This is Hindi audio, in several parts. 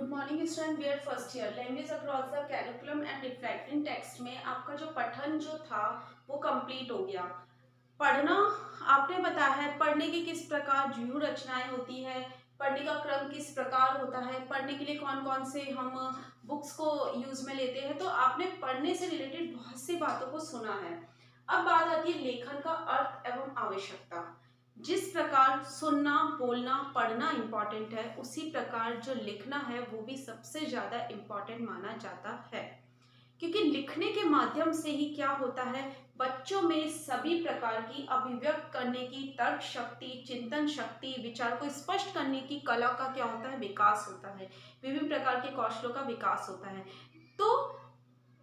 Good morning student, we are first year language across the curriculum and reflecting text में आपका जो पठन जो था वो कंप्लीट हो गया। पढ़ना आपने बताया है, पढ़ने की किस प्रकार व्यूह रचनाएं होती है, पढ़ने का क्रम किस प्रकार होता है, पढ़ने के लिए कौन कौन से हम बुक्स को यूज में लेते हैं। तो आपने पढ़ने से रिलेटेड बहुत सी बातों को सुना है। अब बात आती है लेखन का अर्थ एवं आवश्यकता। जिस प्रकार सुनना, बोलना, पढ़ना इम्पॉर्टेंट है, उसी प्रकार जो लिखना है वो भी सबसे ज्यादा इम्पॉर्टेंट माना जाता है। क्योंकि लिखने के माध्यम से ही क्या होता है, बच्चों में सभी प्रकार की अभिव्यक्त करने की तर्क शक्ति, चिंतन शक्ति, विचार को स्पष्ट करने की कला का क्या होता है, विकास होता है। विभिन्न प्रकार के कौशलों का विकास होता है। तो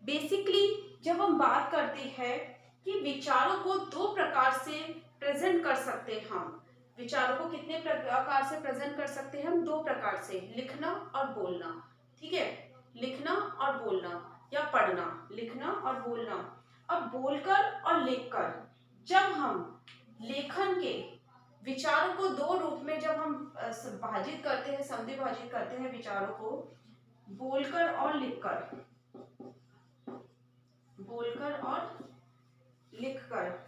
बेसिकली जब हम बात करते हैं कि विचारों को दो प्रकार से प्रेजेंट कर सकते हैं, हम विचारों को कितने प्रकार से प्रेजेंट कर सकते हैं, हम दो प्रकार से, लिखना और बोलना। ठीक है, लिखना और बोलना या पढ़ना, लिखना और बोलना। अब बोलकर और लिखकर जब हम लेखन के विचारों को दो रूप में जब हम विभाजित करते हैं, समद्विभाजित करते हैं विचारों को, बोलकर और लिखकर, बोलकर और लिखकर,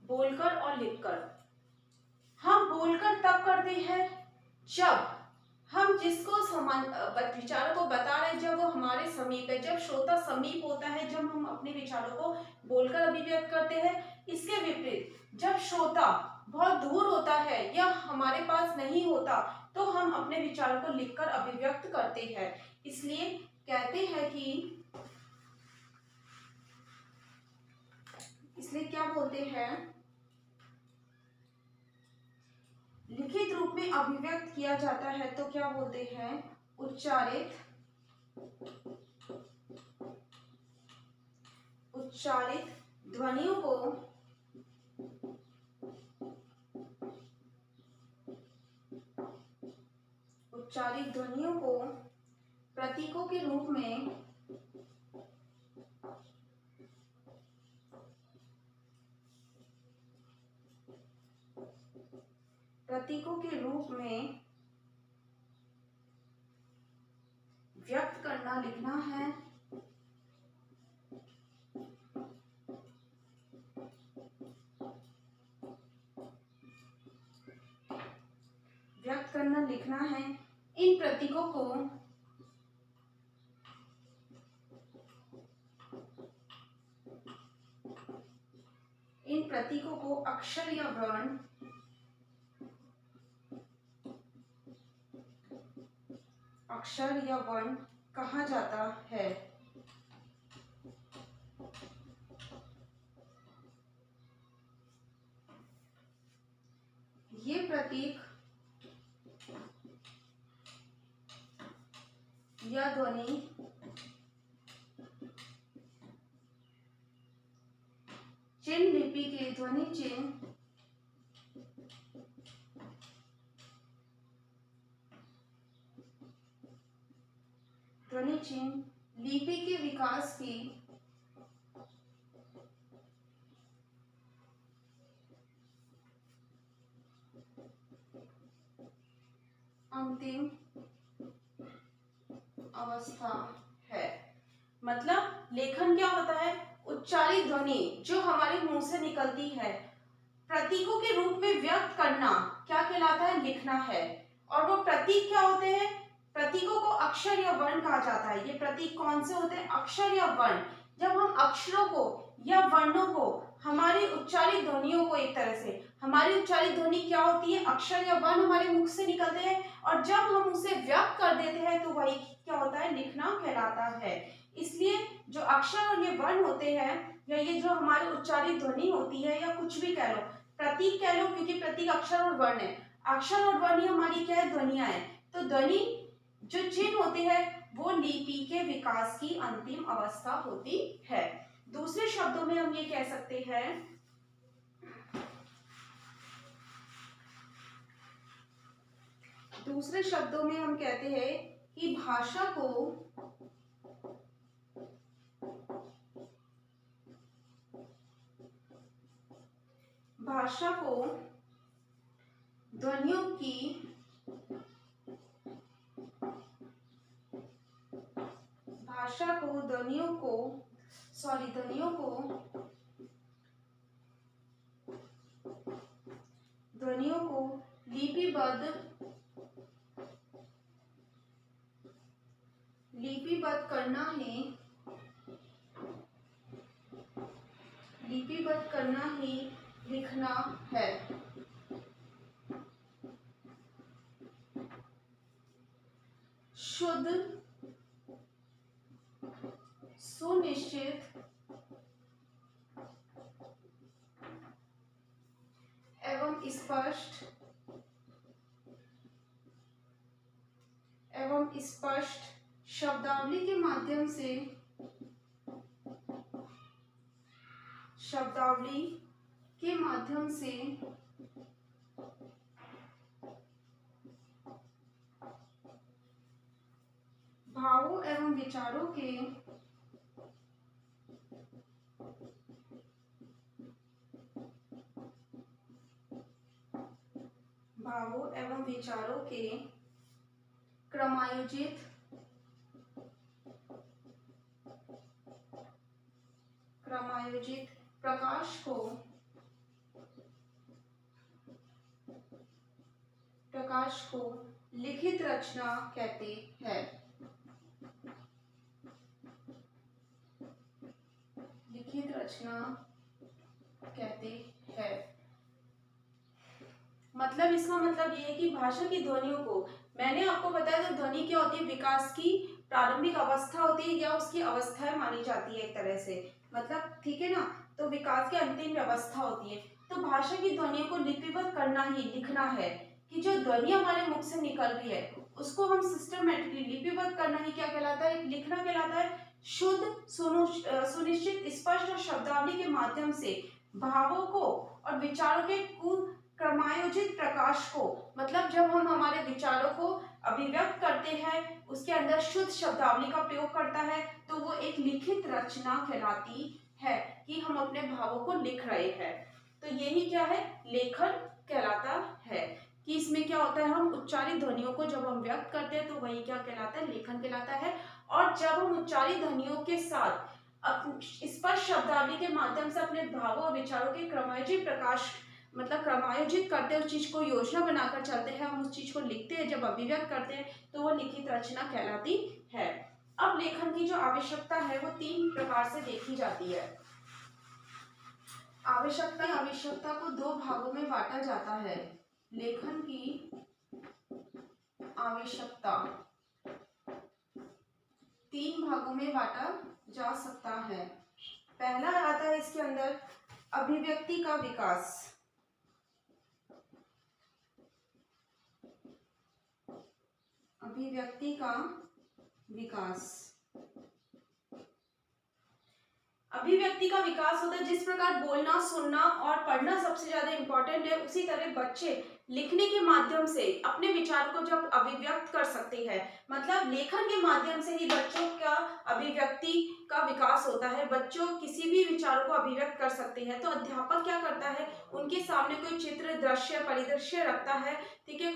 बोलकर और लिखकर। हम बोलकर तब करते हैं जब हम जिसको विचारों को बता रहे हैं, जब वो हमारे समीप है, जब श्रोता समीप होता है, जब हम अपने विचारों को बोलकर अभिव्यक्त करते हैं। इसके विपरीत जब श्रोता बहुत दूर होता है या हमारे पास नहीं होता, तो हम अपने विचारों को लिखकर अभिव्यक्त करते हैं। इसलिए कहते हैं कि, इसलिए क्या बोलते हैं, लिखित रूप में अभिव्यक्त किया जाता है तो क्या बोलते हैं, उच्चारित ध्वनियों को प्रतीकों के रूप में व्यक्त करना, लिखना है। व्यक्त करना, लिखना है। इन प्रतीकों को अक्षर या वर्ण कहा जाता है। ये प्रतीक या ध्वनि चिन्ह लिपि के ध्वनि चिन्ह लिपि के विकास की अंतिम अवस्था है। मतलब लेखन क्या होता है, उच्चारित ध्वनि जो हमारे मुंह से निकलती है, प्रतीकों के रूप में व्यक्त करना क्या कहलाता है, लिखना है। और वो प्रतीक क्या होते हैं, प्रतीकों को अक्षर या वर्ण कहा जाता है। ये प्रतीक कौन से होते हैं, अक्षर या वर्ण। जब हम अक्षरों को या वर्णों को, हमारी उच्चारित ध्वनियों को, एक तरह से हमारी उच्चारित ध्वनि क्या होती है, अक्षर या वर्ण हमारे मुख से निकलते हैं, और जब हम उसे व्यक्त कर देते हैं तो वही क्या होता है, लिखना कहलाता है। इसलिए जो अक्षर और ये वर्ण होते हैं, या ये जो हमारी उच्चारित ध्वनि होती है, या कुछ भी कह लो, प्रतीक कह लो, क्योंकि प्रतीक अक्षर और वर्ण है। अक्षर और वर्ण हमारी क्या है, ध्वनियां है। तो ध्वनि जो चिन्ह होते हैं वो लिपि के विकास की अंतिम अवस्था होती है। दूसरे शब्दों में हम ये कह सकते हैं, कहते हैं कि भाषा को भाषा को ध्वनियों की ध्वनियों को लिपिबद्ध करना ही लिखना है। शुद्ध, सुनिश्चित एवं स्पष्ट शब्दावली के माध्यम से भावों एवं विचारों के क्रमायोजित प्रकाश को लिखित रचना कहते हैं। मतलब इसका मतलब ये है कि भाषा की ध्वनियों को, मैंने आपको बताया तो ध्वनि क्या होती है, विकास की प्रारंभिक अवस्था होती है या उसकी अवस्थाएं मानी जाती है एक तरह से, मतलब ठीक है ना, तो विकास की अंतिम अवस्था होती है। तो भाषा की ध्वनियों को लिपिबद्ध करना ही लिखना है, कि जो ध्वनि हमारे मुख से निकल रही है उसको हम सिस्टमेटिकली लिपिबद्ध करना ही क्या कहलाता है, लिखना कहलाता है। शुद्ध, सुनिश्चित, स्पष्ट और शब्दावली के माध्यम से भावों को और विचारों के क्रमायोजित प्रकाश को, मतलब जब हम हमारे विचारों को अभिव्यक्त करते हैं उसके अंदर शुद्ध शब्दावली का प्रयोग करता है तो वो एक लिखित रचना कहलाती है, कि हम अपने भावों को लिख रहे हैं। तो यही क्या है, लेखन कहलाता है, कि इसमें क्या होता है, हम उच्चारित ध्वनियों को जब हम व्यक्त करते हैं तो वही क्या कहलाता है, लेखन कहलाता है। और जब हम उच्चारित ध्वनियों के साथ स्पष्ट शब्दावली के माध्यम से अपने भावों और विचारों के क्रमायोजित प्रकाश, मतलब क्रमायोजित करते हैं, उस चीज को योजना बनाकर चलते हैं, हम उस चीज को लिखते हैं, जब अभिव्यक्त करते हैं तो वो लिखित रचना कहलाती है। अब लेखन की जो आवश्यकता है वो 3 प्रकार से देखी जाती है। आवश्यकता को 2 भागों में बांटा जाता है। लेखन की आवश्यकता 3 भागों में बांटा जा सकता है। पहला आता है इसके अंदर अभिव्यक्ति का विकास। अभिव्यक्ति का विकास होता है, जिस प्रकार बोलना, सुनना और पढ़ना सबसे ज्यादा इंपॉर्टेंट है, उसी तरह बच्चे लिखने के माध्यम से अपने विचार को जब अभिव्यक्त कर सकते हैं, मतलब लेखन के माध्यम से ही बच्चों का अभिव्यक्ति का विकास होता है, बच्चों किसी भी विचारों को अभिव्यक्त कर सकते हैं। तो अध्यापक क्या करता है, उनके सामने कोई चित्र, दृश्य, परिदृश्य रखता है, ठीक है,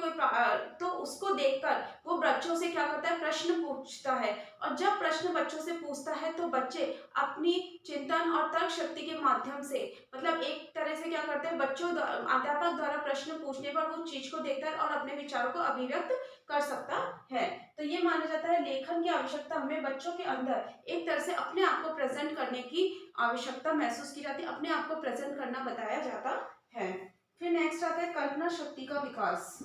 तो उसको देखकर वो बच्चों से क्या करता है, प्रश्न पूछता है, और जब प्रश्न बच्चों से पूछता है तो बच्चे अपनी चिंतन और तर्क शक्ति के माध्यम से, मतलब एक तरह से क्या करते हैं, अध्यापक द्वारा प्रश्न पूछने पर वो चीज को देखता है और अपने विचारों को अभिव्यक्त कर सकता है। तो ये माना जाता है लेखन की आवश्यकता हमें बच्चों के अंदर एक तरह से अपने आप को प्रेजेंट करने की आवश्यकता महसूस की जाती है, अपने आप को प्रेजेंट करना बताया जाता है। फिर नेक्स्ट आता है कल्पना शक्ति का विकास।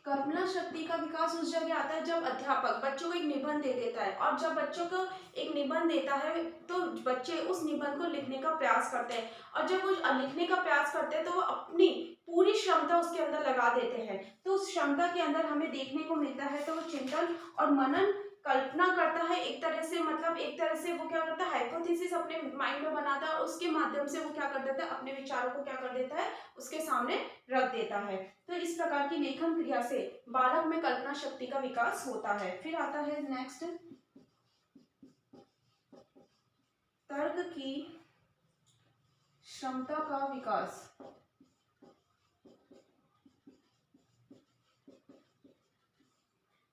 कल्पना शक्ति का विकास उस जगह आता है जब अध्यापक बच्चों को एक निबंध दे देता है, और जब बच्चों को एक निबंध देता है तो बच्चे उस निबंध को लिखने का प्रयास करते हैं, और जब वो लिखने का प्रयास करते हैं तो वो अपनी पूरी क्षमता उसके अंदर लगा देते हैं। तो उस क्षमता के अंदर हमें देखने को मिलता है तो वो चिंतन और मनन, कल्पना करता है एक तरह से, मतलब एक तरह से वो क्या करता है, हाइपोथेसिस अपने माइंड में बनाता है और उसके माध्यम से वो क्या कर देता है, अपने विचारों को क्या कर देता है, उसके सामने रख देता है। तो इस प्रकार की लेखन क्रिया से बालक में कल्पना शक्ति का विकास होता है। फिर आता है नेक्स्ट तर्क की क्षमता का विकास।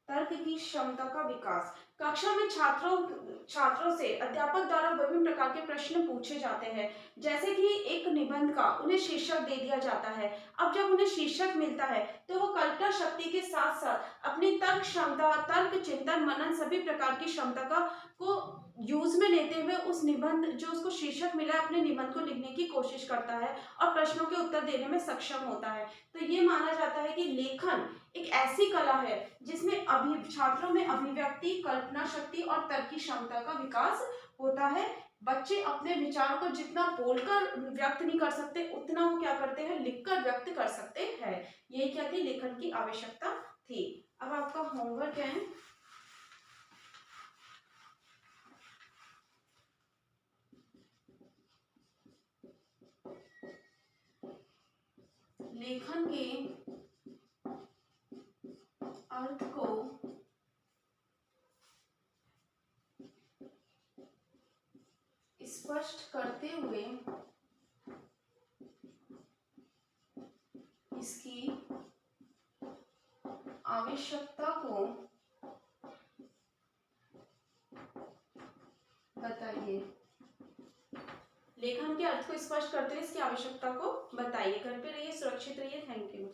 तर्क की क्षमता का विकास। कक्षा में छात्रों से अध्यापक द्वारा विभिन्न प्रकार के प्रश्न पूछे जाते हैं। जैसे कि एक निबंध का उन्हें शीर्षक दे दिया जाता है। अब जब उन्हें शीर्षक मिलता है तो वो कल्पना शक्ति के साथ साथ अपनी तर्क क्षमता, तर्क चिंतन, मनन सभी प्रकार की क्षमता का को यूज में लेते हुए उस निबंध जो उसको शीर्षक मिला है अपने निबंध को लिखने की कोशिश करता है और प्रश्नों के उत्तर देने में सक्षम होता है। तो ये माना जाता है कि लेखन एक ऐसी कला है जिसमें छात्रों में अभिव्यक्ति, कल्पना शक्ति और तर्क की क्षमता का विकास होता है। बच्चे अपने विचार को जितना बोलकर व्यक्त नहीं कर सकते उतना वो क्या करते हैं, लिखकर व्यक्त कर सकते हैं। यही क्या थी, लेखन की आवश्यकता थी। अब आपका होमवर्क है, लेखन के अर्थ को स्पष्ट करते हुए इसकी आवश्यकता को बताइए। लेखन के अर्थ को स्पष्ट करते हुए इसकी आवश्यकता को बताइए। घर पे रहिए, सुरक्षित रहिए। Thank you.